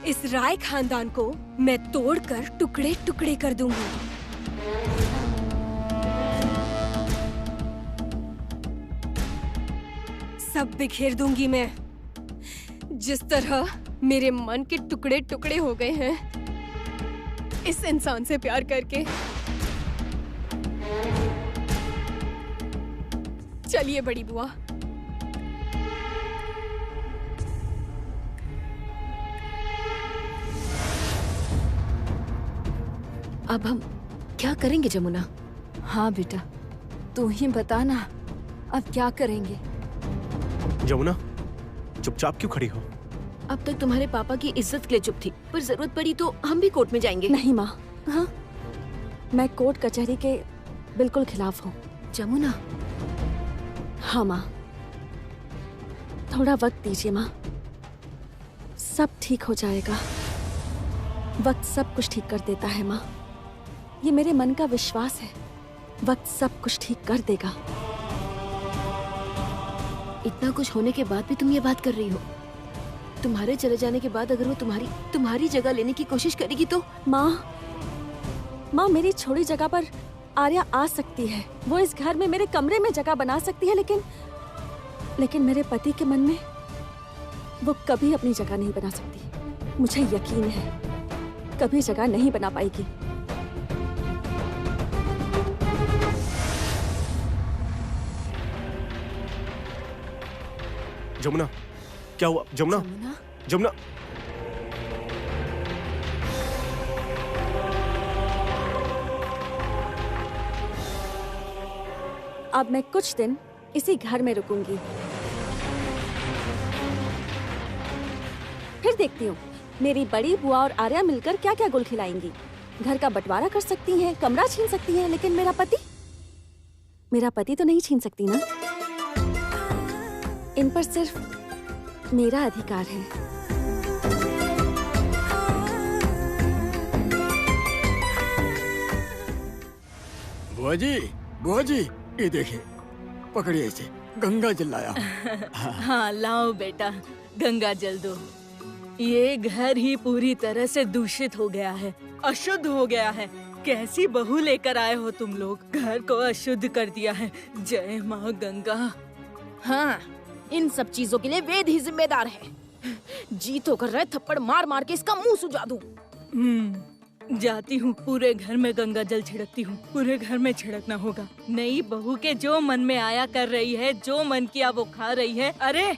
इस राय खानदान को मैं तोड़कर टुकड़े टुकड़े कर दूंगी। सब बिखेर दूंगी मैं, जिस तरह मेरे मन के टुकड़े टुकड़े हो गए हैं इस इंसान से प्यार करके। चलिए बड़ी बुआ। अब हम क्या करेंगे जमुना? हाँ बेटा, तू ही बता ना, अब क्या करेंगे? जमुना, चुपचाप क्यों खड़ी हो? अब तक तुम्हारे पापा की इज्जत के लिए चुप थी, पर जरूरत पड़ी तो हम भी कोर्ट में जाएंगे। नहीं माँ, हाँ, मैं कोर्ट कचहरी के बिल्कुल खिलाफ हूँ। जमुना। हाँ माँ, थोड़ा वक्त दीजिए माँ, सब ठीक हो जाएगा। वक्त सब कुछ ठीक कर देता है माँ, ये मेरे मन का विश्वास है। वक्त सब कुछ ठीक कर देगा। इतना कुछ होने के बाद भी तुम ये बात कर रही हो? तुम्हारे चले जाने के बाद अगर वो तुम्हारी जगह लेने की कोशिश करेगी तो? माँ मेरी छोड़ी जगह पर आर्या आ सकती है, वो इस घर में मेरे कमरे में जगह बना सकती है, लेकिन मेरे पति के मन में वो कभी अपनी जगह नहीं बना सकती। मुझे यकीन है कभी जगह नहीं बना पाएगी। जमुना, क्या हुआ? जमुना, जमुना। अब मैं कुछ दिन इसी घर में रुकूंगी, फिर देखती हूँ मेरी बड़ी बुआ और आर्या मिलकर क्या क्या गुल खिलाएंगी। घर का बंटवारा कर सकती हैं, कमरा छीन सकती हैं, लेकिन मेरा पति तो नहीं छीन सकती ना। इन पर सिर्फ मेरा अधिकार है। बुआ जी, ये देखिए, पकड़िए इसे, गंगा जल लाया हूं। हाँ लाओ बेटा, गंगा जल दो। ये घर ही पूरी तरह से दूषित हो गया है, अशुद्ध हो गया है। कैसी बहू लेकर आए हो तुम लोग, घर को अशुद्ध कर दिया है। जय माँ गंगा। हाँ, इन सब चीजों के लिए वेद ही जिम्मेदार है। जी तो कर रहा है थप्पड़ मार मार के इसका मुंह सुजा दूं। जाती हूँ, पूरे घर में गंगा जल छिड़कती हूँ। पूरे घर में छिड़कना होगा। नई बहू के जो मन में आया कर रही है, जो मन किया वो खा रही है। अरे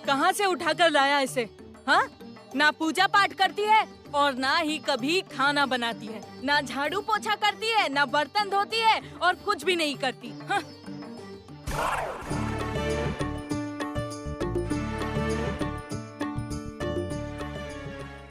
कहाँ से उठाकर लाया इसे? हाँ, ना पूजा पाठ करती है और ना ही कभी खाना बनाती है, ना झाड़ू पोछा करती है, ना बर्तन धोती है और कुछ भी नहीं करती। हाँ।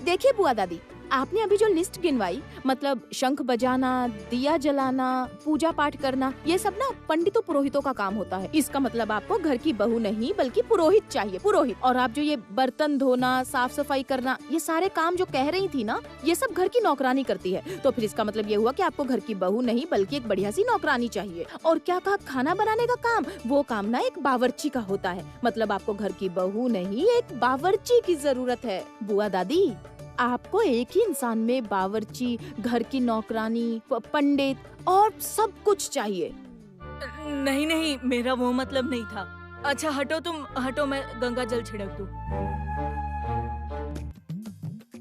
देखिए बुआ दादी, आपने अभी जो लिस्ट गिनवाई, मतलब शंख बजाना, दिया जलाना, पूजा पाठ करना, ये सब ना पंडितों पुरोहितों का काम होता है। इसका मतलब आपको घर की बहू नहीं बल्कि पुरोहित चाहिए, पुरोहित। और आप जो ये बर्तन धोना, साफ सफाई करना, ये सारे काम जो कह रही थी ना, ये सब घर की नौकरानी करती है। तो फिर इसका मतलब ये हुआ कि आपको घर की बहू नहीं बल्कि एक बढ़िया सी नौकरानी चाहिए। और क्या कहा, खाना बनाने का काम, वो काम ना एक बावर्ची का होता है। मतलब आपको घर की बहू नहीं, एक बावर्ची की जरूरत है। बुआ दादी, आपको एक ही इंसान में बावर्ची, घर की नौकरानी, पंडित और सब कुछ चाहिए। नहीं नहीं, मेरा वो मतलब नहीं था। अच्छा हटो, तुम हटो, मैं गंगा जल छिड़क दूं।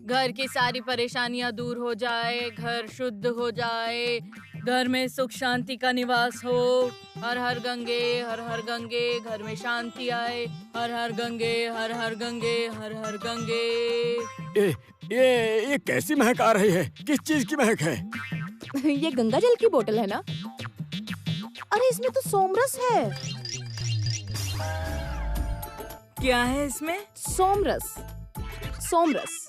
घर की सारी परेशानियां दूर हो जाए, घर शुद्ध हो जाए, घर में सुख शांति का निवास हो। हर हर गंगे, हर हर गंगे, घर में शांति आए। हर हर गंगे, हर हर गंगे, हर हर गंगे। ये कैसी महक आ रही है? किस चीज की महक है? ये गंगा जल की बोतल है ना? अरे इसमें तो सोमरस है। क्या है इसमें? सोमरस। सोमरस।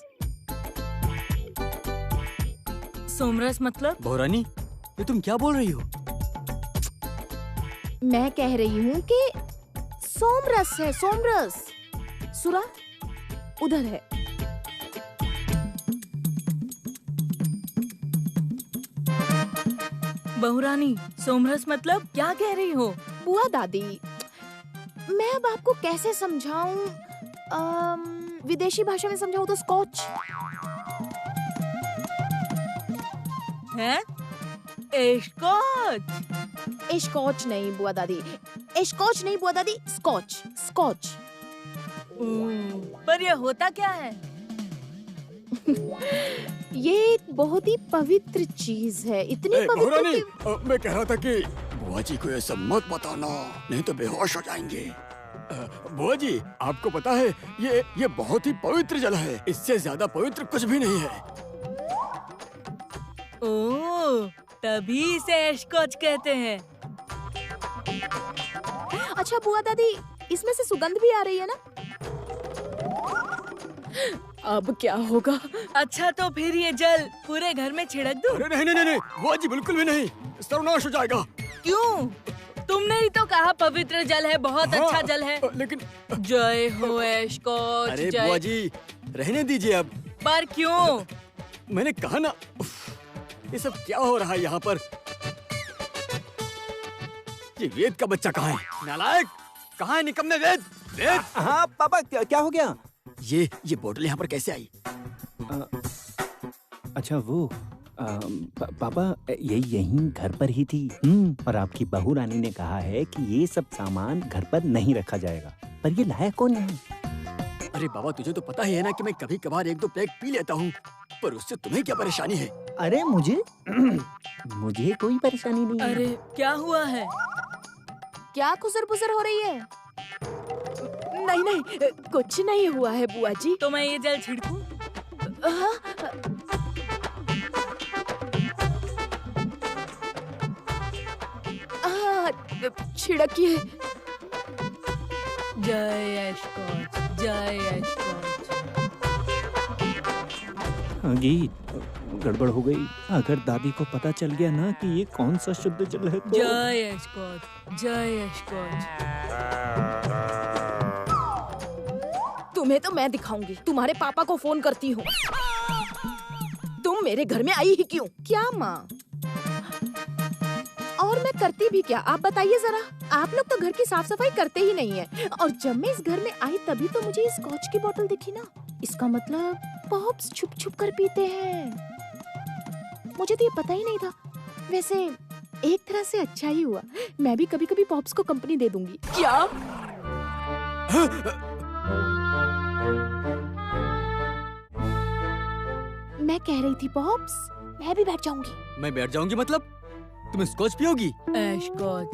सोमरस मतलब? बहुरानी, ये तुम क्या बोल रही हो? मैं कह रही हूँ कि सोमरस है, सोमरस। सुरा, उधर है। बहुरानी, सोमरस मतलब क्या कह रही हो? बुआ दादी, मैं अब आपको कैसे समझाऊं? विदेशी भाषा में समझाऊं तो स्कॉच। हैं? स्कॉच? स्कॉच नहीं बुआ दादी, स्कॉच नहीं बुआ दादी, स्कॉच स्कॉच। पर ये होता क्या है? ये एक बहुत ही पवित्र चीज है, इतनी पवित्र बहुरानी, कि... मैं कह रहा था कि बुआ जी को ये सब मत बताना, नहीं तो बेहोश हो जाएंगे। बुआ जी, आपको पता है ये बहुत ही पवित्र जल है, इससे ज्यादा पवित्र कुछ भी नहीं है। ओह, तभी इसे स्कॉच कहते हैं। अच्छा बुआ दादी, इसमें से सुगंध भी आ रही है ना? अब क्या होगा? अच्छा तो फिर ये जल पूरे घर में छिड़क दूं? अरे नहीं नहीं नहीं, बुआ जी बिल्कुल भी नहीं, सर्वनाश हो जाएगा। क्यों? तुमने ही तो कहा पवित्र जल है, बहुत अच्छा जल है। लेकिन जय हो स्कॉच। अरे जय। बुआ जी रहने दीजिए अब। पर क्यों? मैंने कहा ना, ये सब क्या हो रहा है यहाँ पर? ये वेद का बच्चा कहाँ है? नालायक, कहाँ है निकम्मे वेद? वेद! हाँ पापा, क्या हो गया? ये बोतल यहाँ पर कैसे आई? अच्छा वो पापा ये यहीं घर पर ही थी। और आपकी बहू रानी ने कहा है कि ये सब सामान घर पर नहीं रखा जाएगा। पर ये लाया कौन है? अरे बाबा, तुझे तो पता ही है ना कि मैं कभी कभार एक दो पैक पी लेता हूँ, पर उससे तुम्हें क्या परेशानी है? अरे मुझे मुझे कोई परेशानी नहीं है। अरे क्या हुआ है? क्या खुसर पुसर हो रही है? नहीं नहीं, कुछ नहीं हुआ है बुआ जी। तो मैं ये जल छिड़कूं? छिड़किए। जय स्कॉच, जय स्कॉच। गीत गड़बड़ हो गई। अगर दादी को पता चल गया ना कि ये कौन सा शुद्ध जल है तो... जय स्कॉच, जय स्कॉच। तुम्हें तो मैं दिखाऊंगी, तुम्हारे पापा को फोन करती हूँ। तुम मेरे घर में आई ही क्यों? क्या माँ? और मैं करती भी क्या, आप बताइए जरा। आप लोग तो घर की साफ सफाई करते ही नहीं है। और जब मैं इस घर में आई तभी तो मुझे इस स्कॉच की बोतल दिखी ना। इसका मतलब पॉप्स छुप छुप कर पीते हैं। मुझे तो ये पता ही नहीं था। वैसे एक तरह से अच्छा ही हुआ, मैं भी कभी कभी पॉप्स को कंपनी दे दूंगी। क्या? मैं कह रही थी पॉप्स, मैं भी बैठ जाऊंगी। मैं बैठ जाऊंगी मतलब? तुम स्कॉच पियोगी? स्कॉच।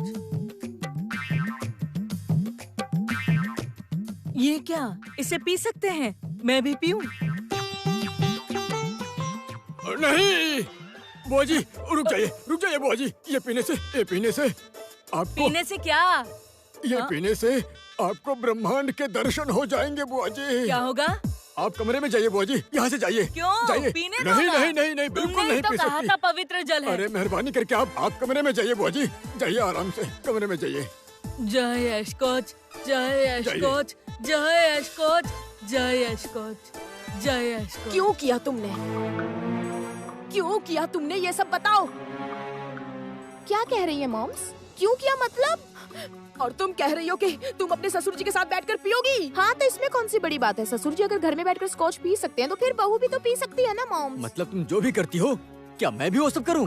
ये क्या? इसे पी सकते हैं? मैं भी पीऊं? नहीं बुआ जी, रुक जाइए बुआ जी। ये पीने से आपको... पीने से क्या? पीने से आपको ब्रह्मांड के दर्शन हो जाएंगे बुआ जी। क्या होगा? आप कमरे में जाइए बुआ जी, यहाँ से जाइए। क्यों? जाइए। पीने नहीं दोगा? नहीं नहीं नहीं, बिल्कुल नहीं पी कहा सकती। था पवित्र जल है। अरे मेहरबानी करके आप कमरे में जाइए बुआ जी, जाइए आराम से, कमरे में जाइए। जय स्कॉच, जय स्कॉच, जय स्कॉच, जय स्कॉच, जय स्कॉच। क्यों किया तुमने? क्यों किया तुमने ये सब बताओ? क्या कह रही है मॉम्स? क्यों किया मतलब? और तुम कह रही हो कि तुम अपने ससुर जी के साथ बैठकर पियोगी? हाँ तो इसमें कौन सी बड़ी बात है? ससुर जी अगर घर में बैठकर स्कॉच पी सकते हैं तो फिर बहू भी तो पी सकती है ना मॉम्स? मतलब तुम जो भी करती हो, क्या मैं भी वो सब करूं?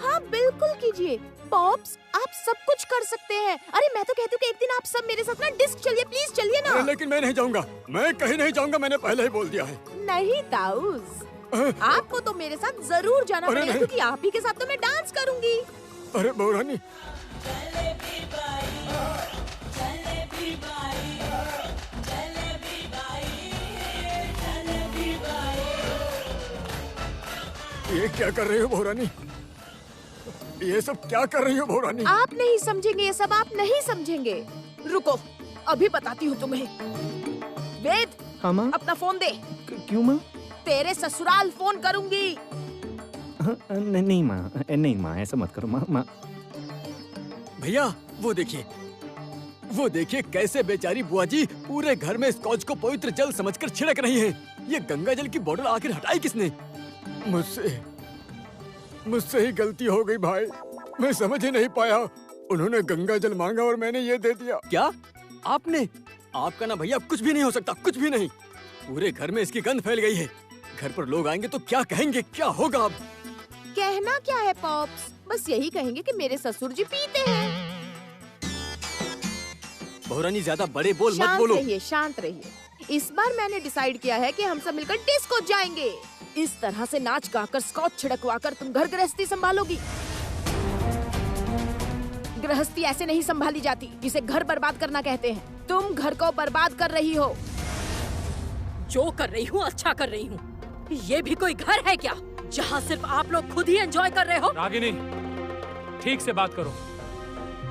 हाँ बिल्कुल कीजिए पॉप्स, आप सब कुछ कर सकते हैं। अरे मैं तो कहती हूँ कि एक दिन आप सब मेरे साथ ना डिस्क चलिए, प्लीज चलिए ना। लेकिन मैं नहीं जाऊंगा, मैं कहीं नहीं जाऊंगा, मैंने पहले ही बोल दिया है। नहीं ताऊस, आपको तो मेरे साथ जरूर जाना पड़ेगा, क्योंकि आप ही के साथ तो मैं डांस करूंगी। अरे बहुरानी, ये क्या कर रही हो बहुरानी? ये सब क्या कर रही हो बहुरानी? आप नहीं समझेंगे, ये सब आप नहीं समझेंगे। रुको, अभी बताती हूँ तुम्हें। वेद, हाँ माँ? अपना फोन दे। क्यों माँ? तेरे ससुराल फोन करूंगी। नहीं माँ, नहीं माँ, ऐसा मत करो माँ। भैया वो देखिए कैसे बेचारी बुआ जी पूरे घर में स्कॉच को पवित्र जल समझकर छिड़क रही हैं। ये गंगा जल की बोतल आखिर हटाई किसने? मुझसे ही गलती हो गई भाई, मैं समझ ही नहीं पाया। उन्होंने गंगा जल मांगा और मैंने ये दे दिया। क्या आपने? आपका ना भैया कुछ भी नहीं हो सकता, कुछ भी नहीं। पूरे घर में इसकी गंध फैल गई है। घर पर लोग आएंगे तो क्या कहेंगे, क्या होगा अब? कहना क्या है पॉप्स, बस यही कहेंगे कि मेरे ससुर जी पीते हैं। बहुरानी ज्यादा बड़े बोल मत बोलो। शांत रहिए। इस बार मैंने डिसाइड किया है कि हम सब मिलकर डिस्को जाएंगे। इस तरह से नाच गाकर स्कॉच छिड़कवाकर तुम घर गृहस्थी संभालोगी। गृहस्थी ऐसे नहीं संभाली जाती, इसे घर बर्बाद करना कहते हैं। तुम घर को बर्बाद कर रही हो। जो कर रही हूँ अच्छा कर रही हूँ। ये भी कोई घर है क्या, जहाँ सिर्फ आप लोग खुद ही एंजॉय कर रहे हो? रागिनी, ठीक से बात करो।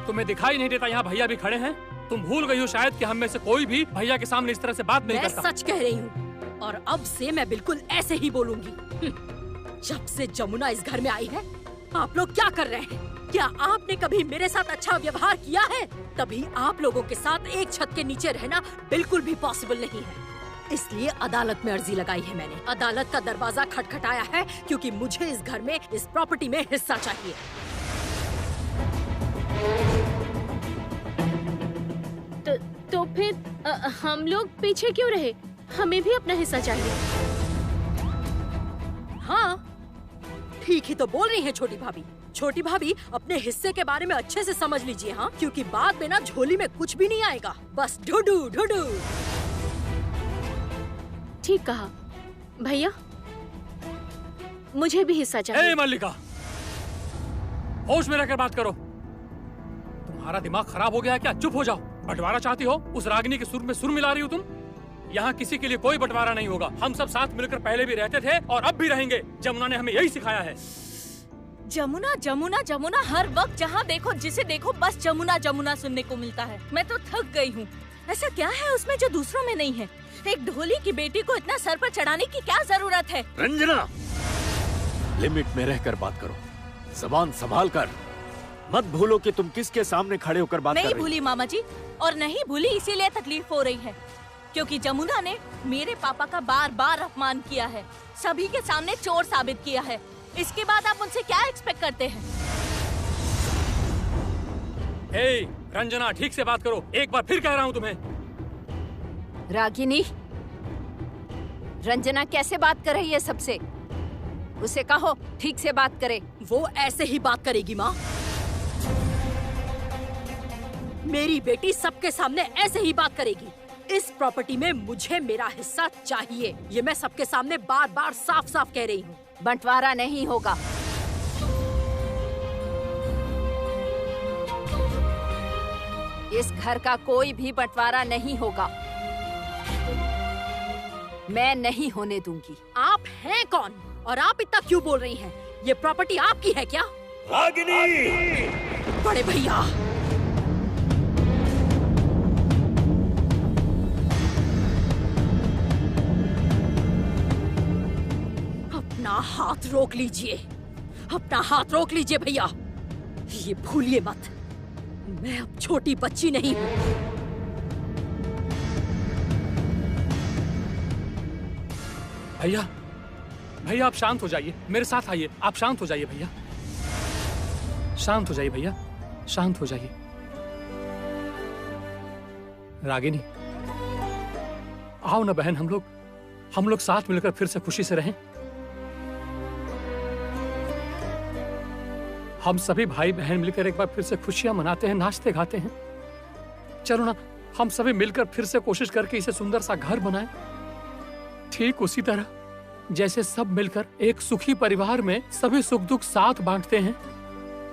तुम्हें दिखाई नहीं देता यहाँ भैया भी खड़े हैं? तुम भूल गई हो शायद कि हम में से कोई भी भैया के सामने इस तरह से बात नहीं करता। मैं सच कह रही हूँ और अब से मैं बिल्कुल ऐसे ही बोलूंगी। जब से जमुना इस घर में आई है, आप लोग क्या कर रहे हैं? क्या आपने कभी मेरे साथ अच्छा व्यवहार किया है? तभी आप लोगों के साथ एक छत के नीचे रहना बिल्कुल भी पॉसिबल नहीं है। इसलिए अदालत में अर्जी लगाई है मैंने। अदालत का दरवाजा खटखटाया है क्योंकि मुझे इस घर में, इस प्रॉपर्टी में हिस्सा चाहिए। तो फिर हम लोग पीछे क्यों रहे? हमें भी अपना हिस्सा चाहिए। हाँ, ठीक ही तो बोल रही है छोटी भाभी। छोटी भाभी, अपने हिस्से के बारे में अच्छे से समझ लीजिए। हाँ, क्योंकि बाद में ना झोली में कुछ भी नहीं आएगा, बस ढूढू ढूढू। ठीक कहा भैया, मुझे भी हिस्सा चाहिए। ए मल्लिका, होश में रहकर बात करो। तुम्हारा दिमाग खराब हो गया है क्या? चुप हो जाओ। बंटवारा चाहती हो? उस रागिनी के सुर में सुर मिला रही हो तुम। यहाँ किसी के लिए कोई बंटवारा नहीं होगा। हम सब साथ मिलकर पहले भी रहते थे और अब भी रहेंगे। जमुना ने हमें यही सिखाया है। जमुना जमुना जमुना, हर वक्त जहाँ देखो, जिसे देखो, बस जमुना जमुना सुनने को मिलता है। मैं तो थक गई हूँ। ऐसा क्या है उसमें जो दूसरों में नहीं है? एक ढोली की बेटी को इतना सर पर चढ़ाने की क्या जरूरत है? रंजना, लिमिट में रहकर बात करो, ज़बान संभाल कर। मत भूलो कि तुम किसके सामने खड़े होकर बात कर रही हो। नहीं भूली मामा जी, और नहीं भूली इसीलिए तकलीफ हो रही है क्योंकि जमुना ने मेरे पापा का बार बार अपमान किया है, सभी के सामने चोर साबित किया है। इसके बाद आप उनसे क्या एक्सपेक्ट करते हैं? हे रंजना, ठीक से बात करो। एक बार फिर कह रहा हूँ तुम्हें। रागिनी, रंजना कैसे बात कर रही है सबसे? उसे कहो ठीक से बात करे। वो ऐसे ही बात करेगी माँ। मेरी बेटी सबके सामने ऐसे ही बात करेगी। इस प्रॉपर्टी में मुझे मेरा हिस्सा चाहिए, ये मैं सबके सामने बार बार साफ साफ कह रही हूँ। बंटवारा नहीं होगा। इस घर का कोई भी बंटवारा नहीं होगा। मैं नहीं होने दूंगी। आप हैं कौन और आप इतना क्यों बोल रही हैं? ये प्रॉपर्टी आपकी है क्या? रागिनी! बड़े भैया, अपना हाथ रोक लीजिए, अपना हाथ रोक लीजिए भैया। ये भूलिए मत, मैं अब छोटी बच्ची नहीं हूँ। भैया, भैया आप शांत हो जाइए, मेरे साथ आइए। आप शांत हो जाइए भैया, शांत हो जाइए भैया, शांत हो जाइए। रागिनी, आओ ना बहन, हम लोग साथ मिलकर फिर से खुशी से रहें। हम सभी भाई बहन मिलकर एक बार फिर से खुशियां मनाते हैं, नाचते गाते हैं। चलो ना, हम सभी मिलकर फिर से कोशिश करके इसे सुंदर सा घर बनाएं। ठीक उसी तरह जैसे सब मिलकर एक सुखी परिवार में सभी सुख दुख साथ बांटते हैं।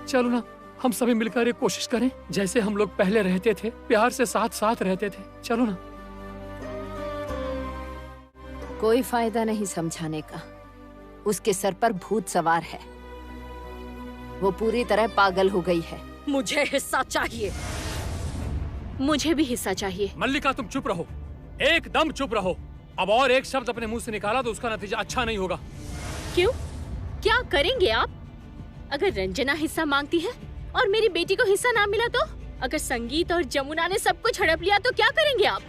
चलो ना, हम सभी मिलकर एक कोशिश करें जैसे हम लोग पहले रहते थे, प्यार से साथ साथ रहते थे। चलो ना। कोई फायदा नहीं समझाने का। उसके सर पर भूत सवार है। वो पूरी तरह पागल हो गई है। मुझे हिस्सा चाहिए। मुझे भी हिस्सा चाहिए। मल्लिका, तुम चुप रहो, एकदम चुप रहो। अब और एक शब्द अपने मुंह से निकाला तो उसका नतीजा अच्छा नहीं होगा। क्यों? क्या करेंगे आप? अगर रंजना हिस्सा मांगती है और मेरी बेटी को हिस्सा ना मिला तो? अगर संगीत और जमुना ने सब कुछ हड़प लिया तो क्या करेंगे आप?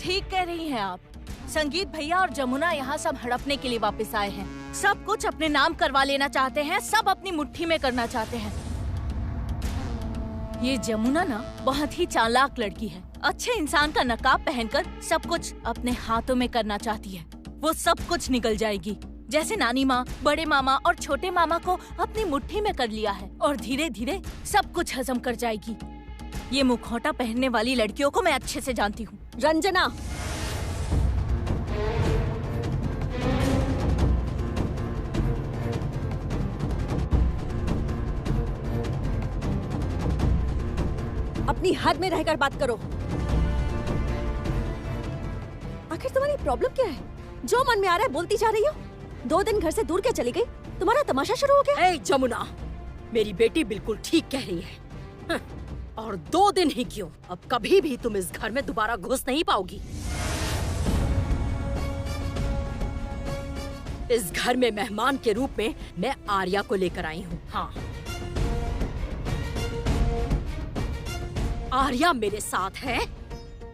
ठीक कह रही हैं आप। संगीत भैया और जमुना यहाँ सब हड़पने के लिए वापस आए हैं। सब कुछ अपने नाम करवा लेना चाहते हैं, सब अपनी मुट्ठी में करना चाहते हैं। ये जमुना ना बहुत ही चालाक लड़की है। अच्छे इंसान का नकाब पहनकर सब कुछ अपने हाथों में करना चाहती है। वो सब कुछ निकल जाएगी। जैसे नानी माँ, बड़े मामा और छोटे मामा को अपनी मुट्ठी में कर लिया है और धीरे धीरे सब कुछ हजम कर जाएगी। ये मुखौटा पहनने वाली लड़कियों को मैं अच्छे से जानती हूँ। रंजना, अपनी हद में रहकर बात करो। आखिर तुम्हारी प्रॉब्लम क्या है? जो मन में आ रहा है बोलती जा रही हो। 2 दिन घर से दूर क्या चली गई? तुम्हारा तमाशा शुरू हो गया? ए जमुना, मेरी बेटी बिल्कुल ठीक कह रही है। और 2 दिन ही क्यों, अब कभी भी तुम इस घर में दोबारा घुस नहीं पाओगी। इस घर में मेहमान के रूप में मैं आर्या को लेकर आई हूँ। हाँ, आर्या मेरे साथ है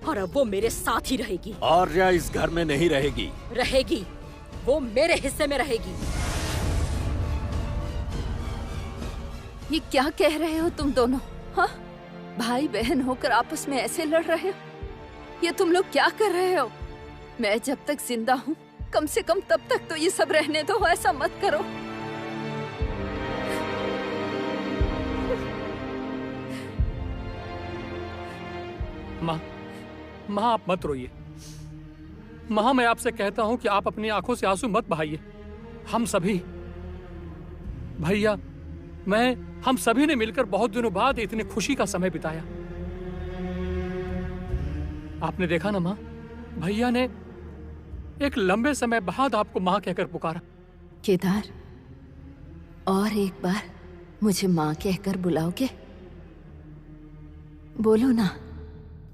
और अब वो मेरे साथ ही रहेगी। आर्या इस घर में नहीं रहेगी। रहेगी, वो मेरे हिस्से में रहेगी। ये क्या कह रहे हो तुम दोनों? हाँ, भाई बहन होकर आपस में ऐसे लड़ रहे हो? ये तुम लोग क्या कर रहे हो? मैं जब तक जिंदा हूँ कम से कम तब तक तो ये सब रहने दो। ऐसा मत करो। माँ आप मत रोइए। माँ मैं आपसे कहता हूँ कि आप अपनी आंखों से आंसू मत बहाइए। हम सभी, भैया, हम सभी ने मिलकर बहुत दिनों बाद इतनी खुशी का समय बिताया। आपने देखा ना माँ, भैया ने एक लंबे समय बाद आपको माँ कहकर पुकारा। केदार, और एक बार मुझे माँ कहकर बुलाओगे? बोलो ना,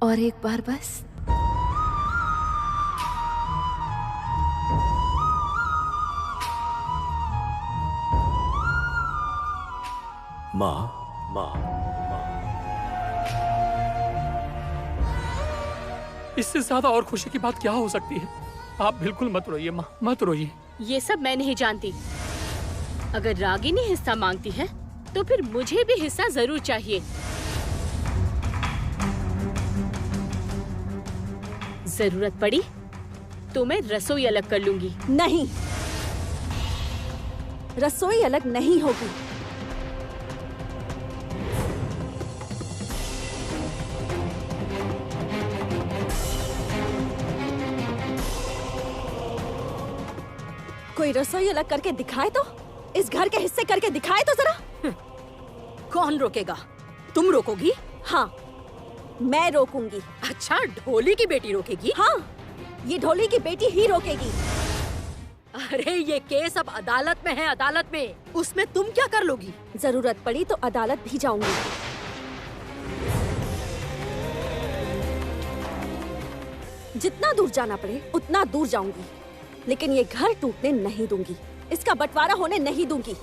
और एक बार बस। माँ, माँ, इससे ज्यादा और खुशी की बात क्या हो सकती है? आप बिल्कुल मत रोइए माँ, मत रोइए। ये सब मैं नहीं जानती। अगर रागिनी हिस्सा मांगती है तो फिर मुझे भी हिस्सा जरूर चाहिए। जरूरत पड़ी तो मैं रसोई अलग कर लूंगी। नहीं, रसोई अलग नहीं होगी। कोई रसोई अलग करके दिखाए तो, इस घर के हिस्से करके दिखाए तो जरा। कौन रोकेगा? तुम रोकोगी? हाँ, मैं रोकूंगी। अच्छा, ढोली की बेटी रोकेगी? हाँ, ये ढोली की बेटी ही रोकेगी। अरे ये केस अब अदालत में है, अदालत में। उसमें तुम क्या कर लोगी? जरूरत पड़ी तो अदालत भी जाऊंगी। जितना दूर जाना पड़े उतना दूर जाऊंगी, लेकिन ये घर टूटने नहीं दूंगी, इसका बंटवारा होने नहीं दूंगी।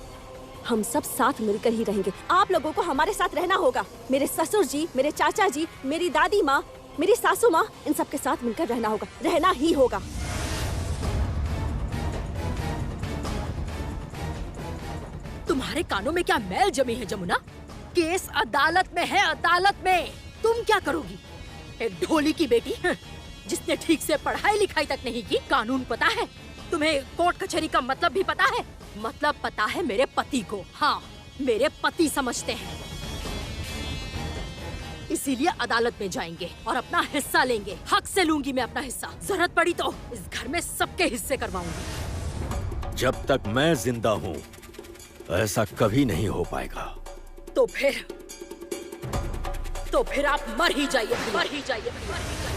हम सब साथ मिलकर ही रहेंगे। आप लोगों को हमारे साथ रहना होगा। मेरे ससुर जी, मेरे चाचा जी, मेरी दादी माँ, मेरी सासू माँ, इन सब के साथ मिलकर रहना होगा, रहना ही होगा। तुम्हारे कानों में क्या मैल जमी है जमुना? केस अदालत में है, अदालत में। तुम क्या करोगी? एक ढोली की बेटी जिसने ठीक से पढ़ाई लिखाई तक नहीं की। कानून पता है तुम्हें? कोर्ट कचहरी का मतलब भी पता है? मतलब पता है मेरे पति को। हाँ, मेरे पति समझते हैं। इसीलिए अदालत में जाएंगे और अपना हिस्सा लेंगे। हक से लूंगी मैं अपना हिस्सा। जरूरत पड़ी तो इस घर में सबके हिस्से करवाऊंगी। जब तक मैं जिंदा हूँ ऐसा कभी नहीं हो पाएगा। तो फिर आप मर ही जाइए, मर ही जाइए, मर ही जाइए।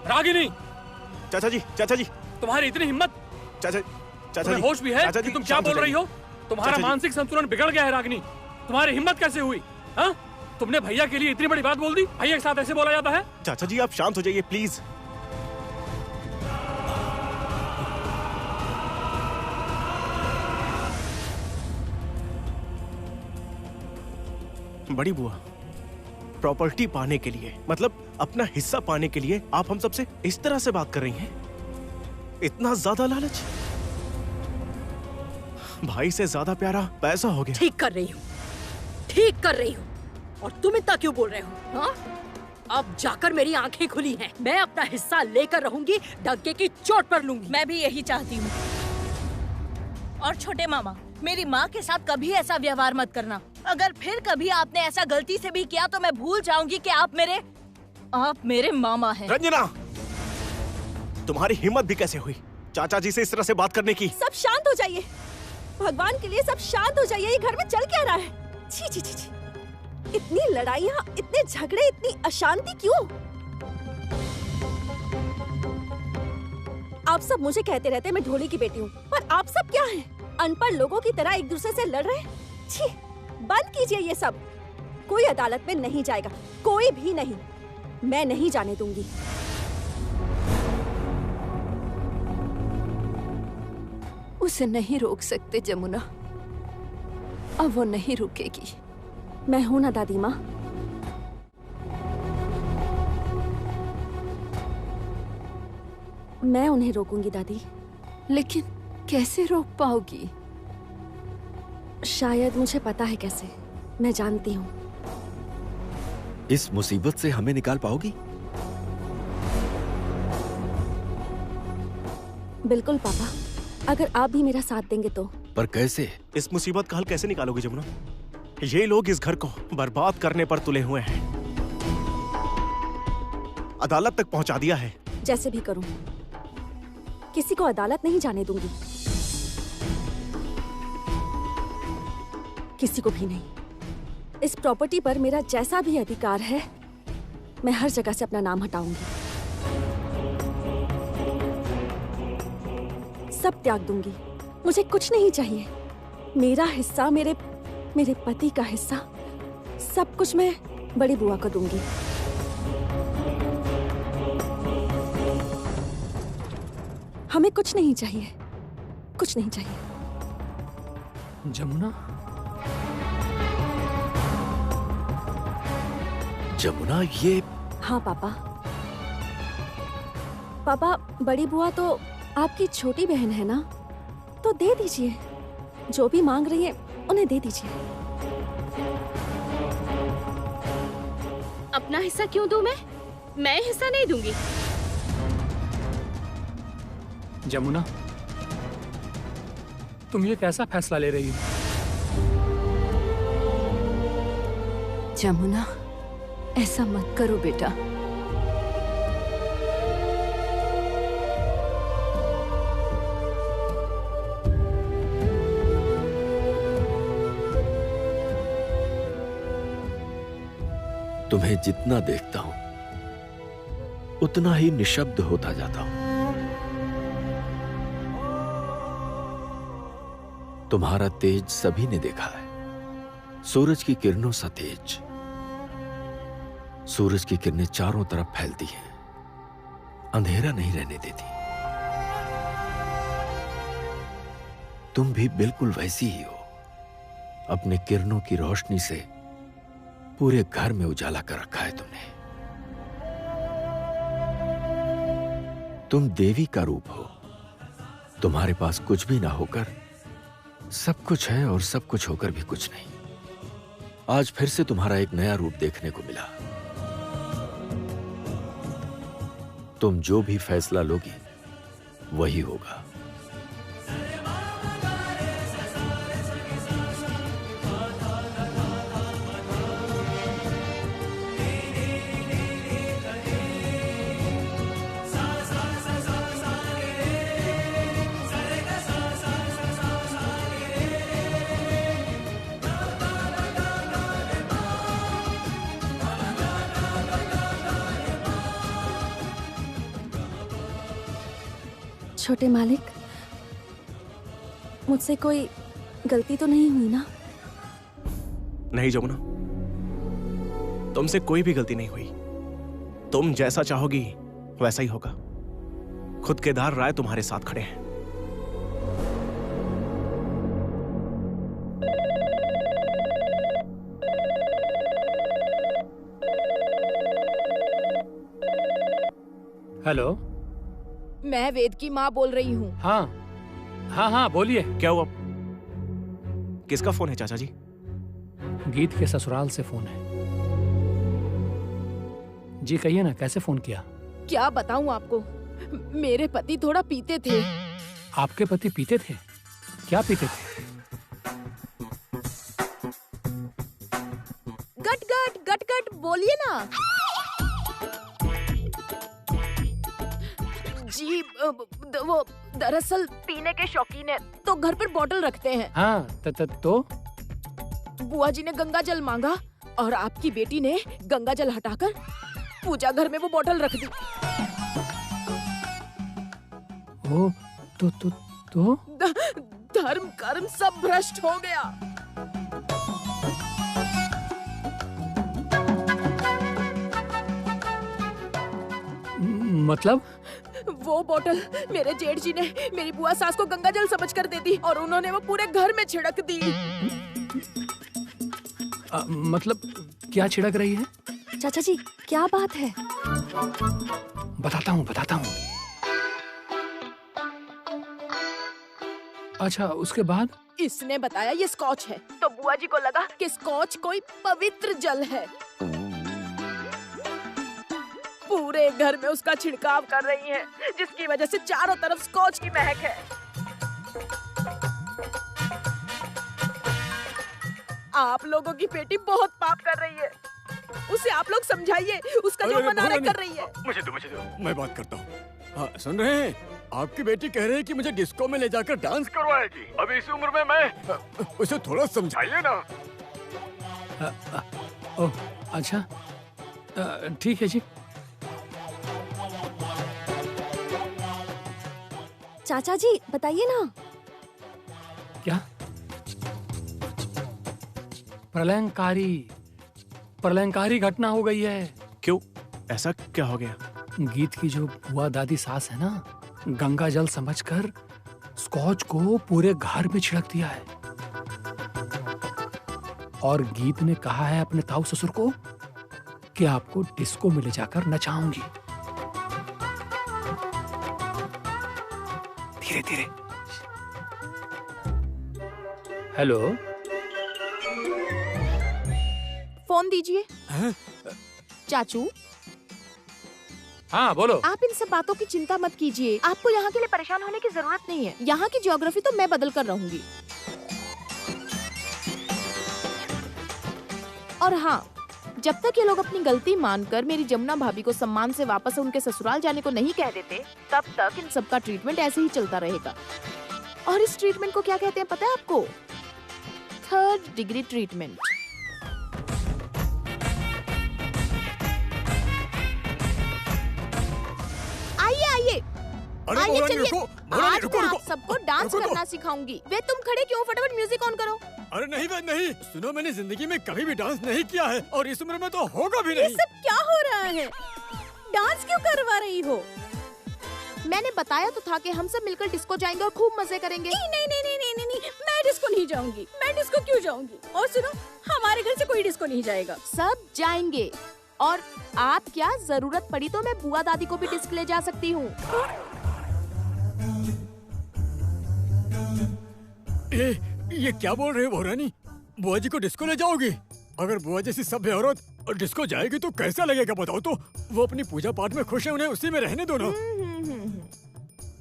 रागिनी! चाचा जी, चाचा जी, तुम्हारी इतनी हिम्मत! चाचा तुम्हें होश भी है कि तुम क्या बोल रही हो? तुम्हारा मानसिक संतुलन बिगड़ गया है रागिनी। तुम्हारी हिम्मत कैसे हुई? हाँ? तुमने भैया के लिए इतनी बड़ी बात बोल दी? भैया के साथ ऐसे बोला जाता है? चाचा जी आप शांत हो जाइए प्लीज। बड़ी बुआ, प्रॉपर्टी पाने के लिए, मतलब अपना हिस्सा पाने के लिए आप हम सबसे इस तरह से बात कर रही हैं? इतना ज्यादा लालच? भाई से ज्यादा प्यारा पैसा हो गया। ठीक कर रही हूँ, ठीक कर रही हूँ। और तुम इतना क्यों बोल रहे हो? हाँ? अब जाकर मेरी आंखें खुली हैं। मैं अपना हिस्सा लेकर रहूंगी, डंके की चोट पर लूंगी। मैं भी यही चाहती हूँ। और छोटे मामा, मेरी माँ के साथ कभी ऐसा व्यवहार मत करना। अगर फिर कभी आपने ऐसा गलती से भी किया तो मैं भूल जाऊंगी कि आप मेरे मामा हैं। रंजना, तुम्हारी हिम्मत भी कैसे हुई चाचा जी से इस तरह से बात करने की? सब शांत हो जाइए, भगवान के लिए सब शांत हो जाइए। ये घर में चल क्या रहा है? छी छी छी छी, इतनी लड़ाइयाँ, इतने झगड़े, इतनी अशांति क्यों? आप सब मुझे कहते रहते मैं ढोली की बेटी हूँ, पर आप सब क्या हैं? अनपढ़ लोगों की तरह एक दूसरे से लड़ रहे हैं। छी, बंद कीजिए ये सब। कोई अदालत में नहीं जाएगा, कोई भी नहीं। मैं नहीं जाने दूंगी। उसे नहीं रोक सकते जमुना, अब वो नहीं रुकेगी। मैं हूं ना दादी माँ। मैं उन्हें रोकूंगी दादी। लेकिन कैसे रोक पाओगी? शायद मुझे पता है कैसे। मैं जानती हूँ। इस मुसीबत से हमें निकाल पाओगी? बिल्कुल पापा, अगर आप भी मेरा साथ देंगे तो। पर कैसे? इस मुसीबत का हल कैसे निकालोगे जमुना? ये लोग इस घर को बर्बाद करने पर तुले हुए हैं। अदालत तक पहुंचा दिया है। जैसे भी करूं, किसी को अदालत नहीं जाने दूंगी, किसी को भी नहीं। इस प्रॉपर्टी पर मेरा जैसा भी अधिकार है, मैं हर जगह से अपना नाम हटाऊंगी, सब त्याग दूंगी। मुझे कुछ नहीं चाहिए। मेरा हिस्सा, मेरे पति का हिस्सा, सब कुछ मैं बड़ी बुआ को दूंगी। हमें कुछ नहीं चाहिए, कुछ नहीं चाहिए। जमुना, जमुना, ये... हाँ पापा। पापा, बड़ी बुआ तो आपकी छोटी बहन है ना, तो दे दीजिए। जो भी मांग रही है उन्हें दे दीजिए। अपना हिस्सा क्यों दूं मैं हिस्सा नहीं दूंगी। जमुना, तुम ये कैसा फैसला ले रही हो? जमुना, ऐसा मत करो बेटा। तुम्हें जितना देखता हूं उतना ही निशब्द होता जाता हूं। तुम्हारा तेज सभी ने देखा है, सूरज की किरणों सा तेज। सूरज की किरणें चारों तरफ फैलती हैं, अंधेरा नहीं रहने देती। तुम भी बिल्कुल वैसी ही हो। अपने किरणों की रोशनी से पूरे घर में उजाला कर रखा है तुमने। तुम देवी का रूप हो। तुम्हारे पास कुछ भी ना होकर सब कुछ है और सब कुछ होकर भी कुछ नहीं। आज फिर से तुम्हारा एक नया रूप देखने को मिला। तुम जो भी फैसला लोगी वही होगा। छोटे मालिक, मुझसे कोई गलती तो नहीं हुई ना? नहीं जमुना, तुमसे कोई भी गलती नहीं हुई। तुम जैसा चाहोगी वैसा ही होगा। खुद केदार राय तुम्हारे साथ खड़े हैं। हेलो, मैं वेद की माँ बोल रही हूँ। हाँ हाँ हाँ बोलिए। क्या हुआ? किसका फोन है चाचा जी? गीत के ससुराल से फोन है। जी कहिए ना, कैसे फोन किया? क्या बताऊँ आपको, मेरे पति थोड़ा पीते थे। आपके पति पीते थे? क्या पीते थे? गट गट गट गट बोलिए ना। जी वो दरअसल पीने के शौकीन है, तो घर पर बोतल रखते हैं। हाँ तो बुआ जी ने गंगा जल मांगा और आपकी बेटी ने गंगा जल हटाकर पूजा घर में वो बोतल रख दी। ओ तो धर्म कर्म सब भ्रष्ट हो गया। मतलब? वो बोतल मेरे जेठ जी ने मेरी बुआ सास को गंगा जल समझकर दे दी और उन्होंने वो पूरे घर में छिड़क दी। मतलब क्या छिड़क रही है? चाचा जी क्या बात है? बताता हूँ। अच्छा उसके बाद? इसने बताया ये स्कॉच है, तो बुआ जी को लगा कि स्कॉच कोई पवित्र जल है। पूरे घर में उसका छिड़काव कर रही है, जिसकी वजह से चारों तरफ स्कॉच की महक है। आप लोगों की बेटी बहुत पाप कर रही है, उसे आप लोग समझाइए। उसका जो मन आ रहा कर रही है। मुझे दो, मैं बात करता हूँ। हाँ, सुन रहे हैं? आपकी बेटी कह रही है कि मुझे डिस्को में ले जाकर डांस करवाएगी। अब इस उम्र में मैं उसे थोड़ा समझाइए ना। ओह अच्छा ठीक है जी। चाचा जी बताइए ना। क्या? प्रलयंकारी घटना हो गई है। क्यों? ऐसा क्या हो गया? गीत की जो बुआ दादी सास है ना, गंगा जल समझकर स्कॉच को पूरे घर में छिड़क दिया है। और गीत ने कहा है अपने ताऊ ससुर को कि आपको डिस्को में ले जाकर नचाऊंगी। धीरे धीरे। हेलो, फोन दीजिए। चाचू। हाँ बोलो। आप इन सब बातों की चिंता मत कीजिए, आपको यहाँ के लिए परेशान होने की जरूरत नहीं है। यहाँ की ज्योग्राफी तो मैं बदल कर रहूंगी। और हाँ, जब तक ये लोग अपनी गलती मानकर मेरी जमुना भाभी को सम्मान से वापस उनके ससुराल जाने को नहीं कह देते, तब तक इन सबका ट्रीटमेंट ऐसे ही चलता रहेगा। और इस ट्रीटमेंट को क्या कहते हैं पता है आपको? 3rd degree treatment. आइए चलिए, आज मैं आप सबको डांस करना सिखाऊंगी। वे तुम खड़े क्यों? फटाफट म्यूजिक ऑन करो। अरे नहीं वे नहीं, सुनो मैंने जिंदगी में कभी भी डांस नहीं किया है और इस उम्र में तो होगा भी नहीं। ये सब क्या हो रहा है? डांस क्यों करवा रही हो? मैंने बताया तो था कि हम सब मिलकर डिस्को जाएंगे और खूब मजे करेंगे। नहीं, मैं डिस्को नहीं जाऊंगी। मैं डिस्को क्यों जाऊंगी? और सुनो, हमारे घर से कोई डिस्को नहीं जाएगा। सब जाएंगे। और आप क्या, जरूरत पड़ी तो मैं बुआ दादी को भी डिस्को ले जा सकती हूँ। ये क्या बोल रहे हो भोरानी? बुआ जी को डिस्को ले जाओगी? अगर बुआ जैसी सभ्य औरत और डिस्को जाएगी तो कैसा लगेगा बताओ तो? वो अपनी पूजा पाठ में खुश है, उन्हें उसी में रहने दो ना।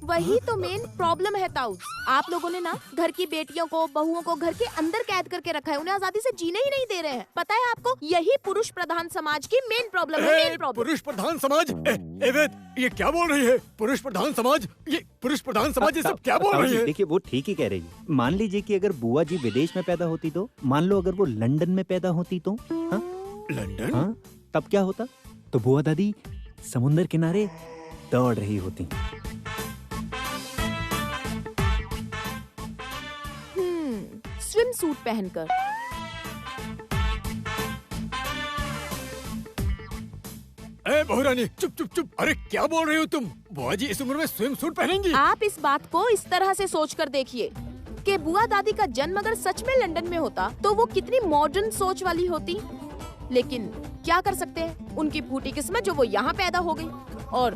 वही तो मेन प्रॉब्लम है ताऊ। आप लोगों ने ना घर की बेटियों को, बहुओं को घर के अंदर कैद करके रखा है, उन्हें आजादी से जीने ही नहीं दे रहे हैं। पता है आपको, यही पुरुष प्रधान समाज की मेन प्रॉब्लम है। Main problem. पुरुष प्रधान समाज? वेद, ये क्या बोल रही है? पुरुष प्रधान समाज? ये पुरुष प्रधान समाज ये सब क्या बोल रही है? देखिए वो ठीक ही कह रही है। मान लीजिए कि अगर बुआ जी विदेश में पैदा होती तो, मान लो अगर वो लंदन में पैदा होती तो, हाँ? लंदन? हाँ, तब क्या होता? तो बुआ दादी समुद्र किनारे दौड़ रही होती। स्विम सूट पहनकर। बहुरानी चुप। अरे क्या बोल रही हो तुम? बुआ जी इस उम्र में स्विम सूट पहनेंगी? आप इस बात को इस तरह से सोच कर देखिए कि बुआ दादी का जन्म अगर सच में लंदन में होता तो वो कितनी मॉडर्न सोच वाली होती। लेकिन क्या कर सकते हैं, उनकी फूटी किस्मत जो वो यहाँ पैदा हो गई। और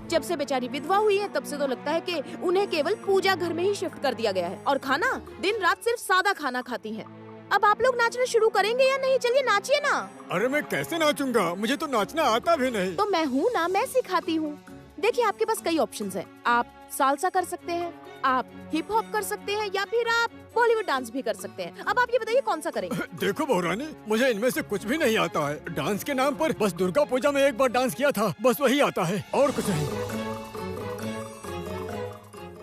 जब से बेचारी विधवा हुई है तब से तो लगता है कि उन्हें केवल पूजा घर में ही शिफ्ट कर दिया गया है। और खाना दिन रात सिर्फ सादा खाना खाती हैं। अब आप लोग नाचना शुरू करेंगे या नहीं? चलिए नाचिए ना। अरे मैं कैसे नाचूंगा, मुझे तो नाचना आता भी नहीं। तो मैं हूँ ना, मैं सिखाती हूँ। देखिए आपके पास कई ऑप्शंस हैं। आप सालसा कर सकते हैं, आप हिप हॉप कर सकते हैं, या फिर आप बॉलीवुड डांस भी कर सकते हैं। अब आप ये बताइए कौन सा करेंगे? देखो बहुरानी, मुझे इनमें से कुछ भी नहीं आता है। डांस के नाम पर बस दुर्गा पूजा में एक बार डांस किया था, बस वही आता है और कुछ नहीं।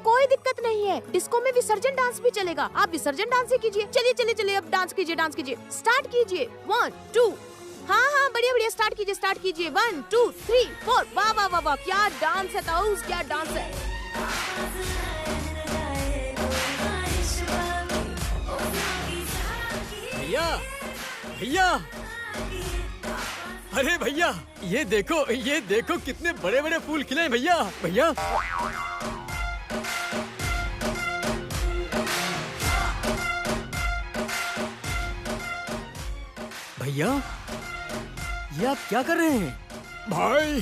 कोई दिक्कत नहीं है, डिस्को में विसर्जन डांस भी चलेगा। आप विसर्जन डांस ही कीजिए। चलिए चलिए चलिए, अब डांस कीजिए, डांस कीजिए, स्टार्ट कीजिए। 1 2, हाँ बढ़िया बढ़िया, स्टार्ट कीजिए, स्टार्ट कीजिए। 1 2 3 4। वाह वाह वाह वाह, क्या डांस है ताऊस, क्या डांस है। भैया भैया, अरे भैया ये देखो कितने बड़े बड़े फूल खिले हैं भैया। भैया भैया, ये आप क्या कर रहे हैं? भाई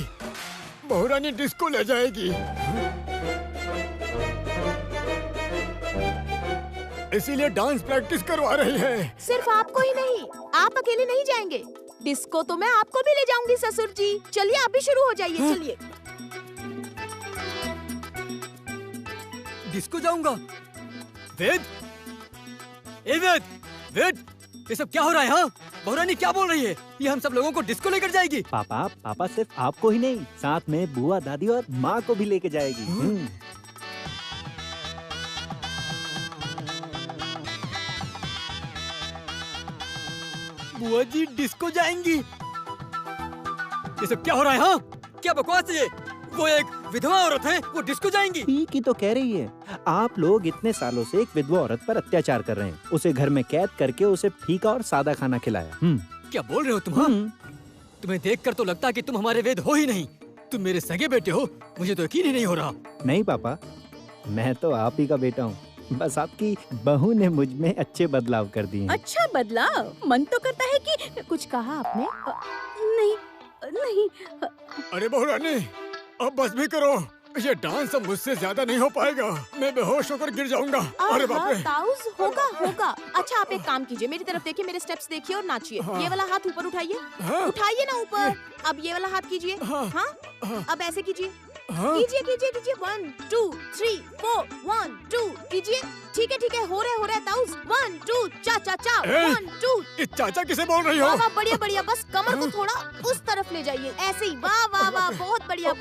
बहुरानी डिस्को ले जाएगी, इसीलिए डांस प्रैक्टिस करवा रही है। सिर्फ आपको ही नहीं, आप अकेले नहीं जाएंगे डिस्को, तो मैं आपको भी ले जाऊंगी ससुर जी। चलिए आप भी शुरू हो जाइए। चलिए। डिस्को जाऊंगा? वेद, ए वेद, वेद, ये सब क्या हो रहा है? हाँ, बहुरानी क्या बोल रही है? ये हम सब लोगों को डिस्को लेकर जाएगी? पापा सिर्फ आपको ही नहीं, साथ में बुआ, दादी और माँ को भी लेके जाएगी। बुआ जी डिस्को जाएंगी? ये सब क्या हो रहा है? हाँ, क्या बकवास है ये? वो एक विधवा औरत है, वो डिस्को जाएंगी? ठीक ही तो कह रही है। आप लोग इतने सालों से एक विधवा औरत पर अत्याचार कर रहे हैं, उसे घर में कैद करके उसे फीका और सादा खाना खिलाया। क्या बोल रहे हो तुम? तुम्हें देखकर तो लगता है कि तुम हमारे वेद हो ही नहीं। तुम मेरे सगे बेटे हो, मुझे तो यकीन ही नहीं हो रहा। नहीं पापा, मैं तो आप ही का बेटा हूँ। बस आपकी बहू ने मुझ में अच्छे बदलाव कर दिए। अच्छा बदलाव? मन तो करता है कि कुछ कहा आपने? नहीं। अरे बहुरानी, अब बस भी करो। ये डांस अब मुझसे ज्यादा नहीं हो पाएगा, मैं बेहोश होकर गिर जाऊंगा। अरे बाप रे। ताऊस, होगा। अच्छा आप एक काम कीजिए, मेरी तरफ देखिए, मेरे स्टेप्स देखिए और नाचिए। ये वाला हाथ ऊपर उठाइए। उठाइए ना ऊपर। अब ये वाला हाथ कीजिए। हाँ, अब ऐसे कीजिए। कीजिए 1 2 3 4 1 2 कीजिए। ठीक है, हो रहा है ताऊस। 1 2 चा 1 2। ये चाचा किसे बोल रही हो? वाह, बढ़िया, बस कमर को थोड़ा उस तरफ ले जाइए, ऐसे ही। वाह, बहुत बढ़िया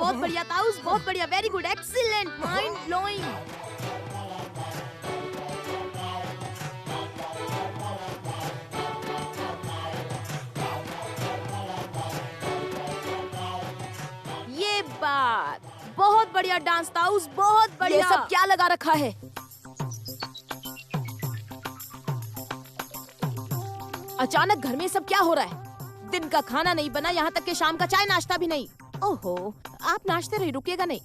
ताऊस, बहुत बढ़िया, very good, excellent, mind blowing. ये बात, बहुत बढ़िया डांस ताऊस, बहुत बढ़िया। ये सब क्या लगा रखा है? अचानक घर में सब क्या हो रहा है? दिन का खाना नहीं बना, यहाँ तक कि शाम का चाय नाश्ता भी नहीं। ओहो, आप नाचते रहिए, रुकिएगा नहीं।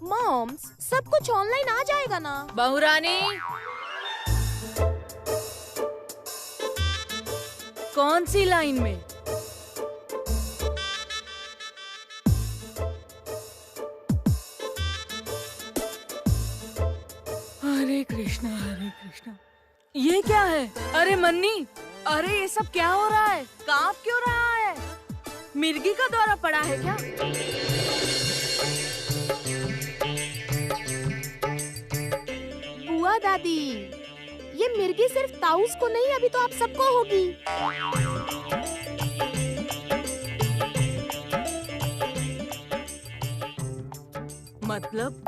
मॉम्स, सब कुछ ऑनलाइन आ जाएगा ना? बहुरानी, कौन सी लाइन में? हरे कृष्णा, ये क्या है? अरे मन्नी, अरे ये सब क्या हो रहा है? कांप क्यों रहा है? मिर्गी का दौरा पड़ा है क्या? बुआ दादी, ये मिर्गी सिर्फ ताऊस को नहीं, अभी तो आप सबको होगी। मतलब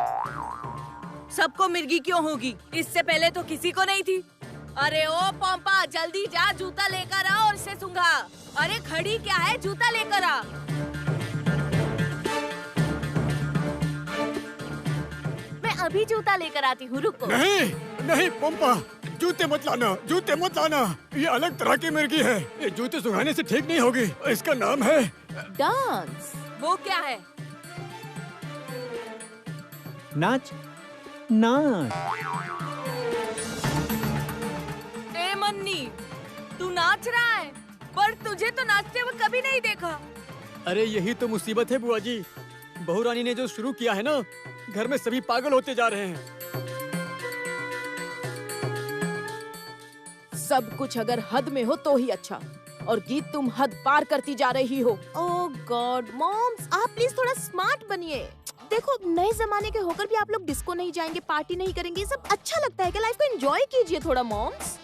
सबको मिर्गी क्यों होगी? इससे पहले तो किसी को नहीं थी। अरे ओ पंपा, जल्दी जा, जूता लेकर आ और इसे सूंघा। अरे खड़ी क्या है, जूता लेकर आ। मैं अभी जूता लेकर आती हूँ, रुको। नहीं पंपा, जूते मत लाना। ये अलग तरह की मिर्गी है, ये जूते सुखाने से ठीक नहीं होगी। इसका नाम है डांस। वो क्या है? नाच। ए मन्नी, तू नाच रहा है, पर तुझे तो नाचते हुए कभी नहीं देखा। अरे यही तो मुसीबत है बुआ जी, बहू रानी ने जो शुरू किया है ना, घर में सभी पागल होते जा रहे हैं। सब कुछ अगर हद में हो तो ही अच्छा, और गीत तुम हद पार करती जा रही हो। ओह गॉड मॉम्स, आप प्लीज थोड़ा स्मार्ट बनिए। देखो, नए जमाने के होकर भी आप लोग डिस्को नहीं जाएंगे, पार्टी नहीं करेंगे, ये सब अच्छा लगता है क्या? लाइफ को एंजॉय कीजिए थोड़ा मॉम्स।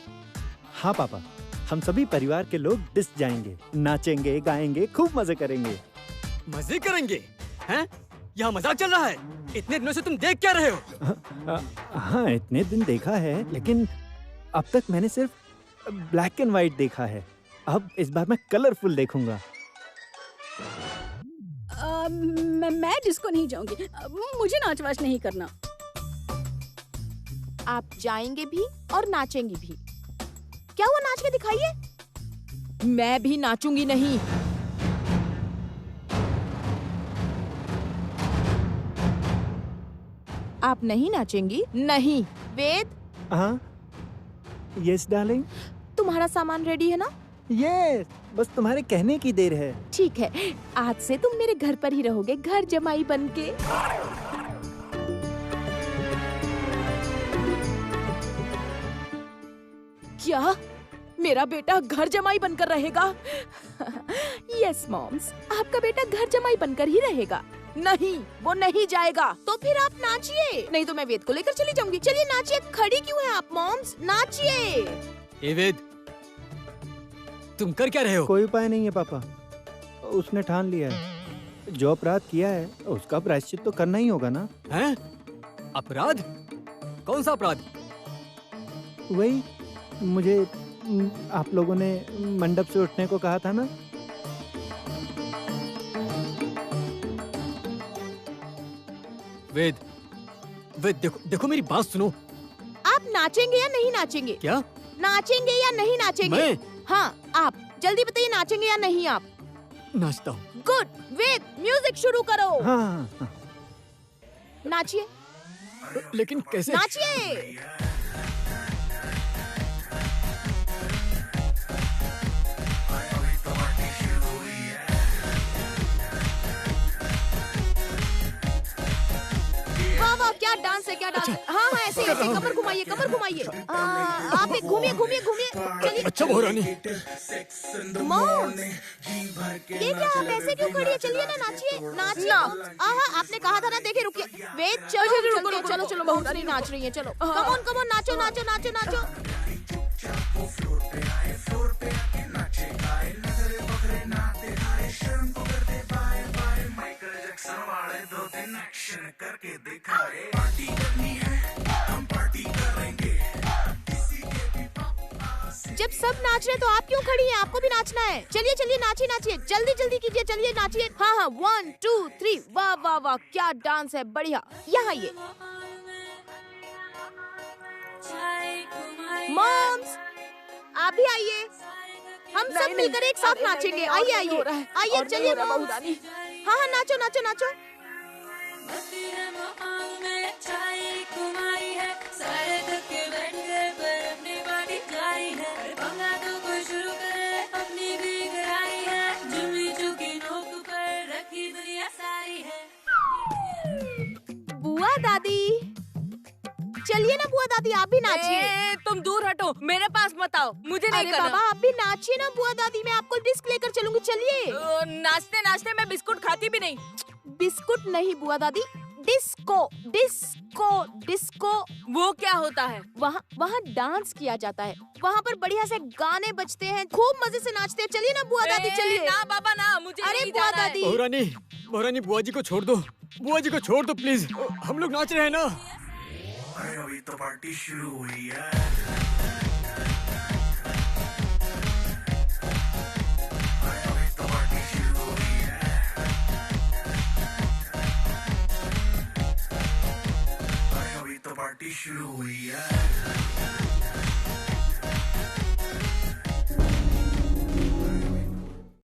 हाँ पापा, हम सभी परिवार के लोग डिस्क जाएंगे, नाचेंगे, गाएंगे, खूब मजे करेंगे। मजे करेंगे? हैं? यहाँ मजाक चल रहा है? इतने दिनों से तुम देख क्या रहे हो? हाँ, इतने दिन देखा है, लेकिन अब तक मैंने सिर्फ ब्लैक एंड व्हाइट देखा है। अब इस बार मैं कलरफुल देखूंगा। मैं डिस्को नहीं जाऊंगी, मुझे नाच वाच नहीं करना। आप जाएंगे भी और नाचेंगे भी। क्या हुआ, नाच के दिखाइए। मैं भी नाचूंगी नहीं। आप नहीं नाचेंगी? नहीं। वेद? हाँ, यस डार्लिंग। तुम्हारा सामान रेडी है ना? यस, बस तुम्हारे कहने की देर है। ठीक है, आज से तुम मेरे घर पर ही रहोगे, घर जमाई बनके। क्या मेरा बेटा घर जमाई बनकर रहेगा? यस मॉम्स, आपका बेटा घर जमाई बनकर ही रहेगा। नहीं, वो नहीं जाएगा। तो फिर आप नाचिए, नहीं तो मैं वेद को लेकर चली जाऊंगी। चलिए नाचिए। खड़ी क्यों है आप मॉम्स? नाचिए। ए वेद, तुम कर क्या रहे हो? कोई उपाय नहीं है पापा, उसने ठान लिया है। जो अपराध किया है उसका प्रायश्चित तो करना ही होगा ना। हैं? अपराध? कौन सा अपराध? वही, मुझे आप लोगों ने मंडप से उठने को कहा था ना। वेद, देखो देखो, मेरी बात सुनो। आप नाचेंगे या नहीं नाचेंगे? क्या? नाचेंगे या नहीं नाचेंगे? मैं? हाँ, आप जल्दी बताइए, नाचेंगे या नहीं आप? नाचता हूँ। गुड। वेद, म्यूजिक शुरू करो। हाँ। नाचिए। लेकिन कैसे? नाचिए। वाह वाह, क्या डांस है, क्या डांस है। हाँ हाँ, ऐसे ऐसे कमर घुमाइए, कमर घुमाइए। आप एक घूमिए घूमिए घूमिए। चलिए। अच्छा बहू रानी। मॉम्स, ये क्या, आप ऐसे क्यों खड़ी है? चलिए ना, नाचिए नाचिए। आहा, आपने कहा था ना। देखिए, रुकिए। वेद, चलो चलो चलो चलो, बहू रानी नाच रही है। चलो, कम ऑन कम ऑन, नाचो नाचो नाचो नाचो। जब सब नाच रहे तो आप क्यों खड़ी हैं? आपको भी नाचना है। चलिए चलिए, नाचिए नाचिए, जल्दी जल्दी कीजिए। चलिए नाचिए। हाँ हाँ, 1 2 3। वाह वाह वाह, क्या डांस है, बढ़िया। यहाँ ये मॉम्स, आप भी आइए, हम सब मिलकर एक साथ नाचेंगे। आइए आइए आइए, चलिए मॉम्स। हाँ हाँ, नाचो नाचो नाचो। बुआ दादी, चलिए ना बुआ दादी, आप भी नाचिए। तुम दूर हटो, मेरे पास मत आओ, मुझे नहीं अरे करना। बाबा, आप भी नाचिए ना बुआ दादी, मैं आपको डिस्क लेकर चलूंगी। चलिए। नाचते नाचते मैं बिस्कुट खाती भी नहीं। बिस्कुट नहीं बुआ दादी, डिस्को डिस्को डिस्को। वो क्या होता है? वहाँ वहाँ डांस किया जाता है, वहाँ पर बढ़िया से गाने बजते हैं, खूब मजे से नाचते हैं। चलिए ना बुआ दादी, चलिए। ना बाबा ना, मुझे अरे नहीं बुआ जाना है। दादी। बहू रानी, बुआ जी को छोड़ दो। बुआ जी को छोड़ दो प्लीज, हम लोग नाच रहे हैं ना। अभी तो पार्टी शुरू हुई है। पार्टी शुरू हुई है।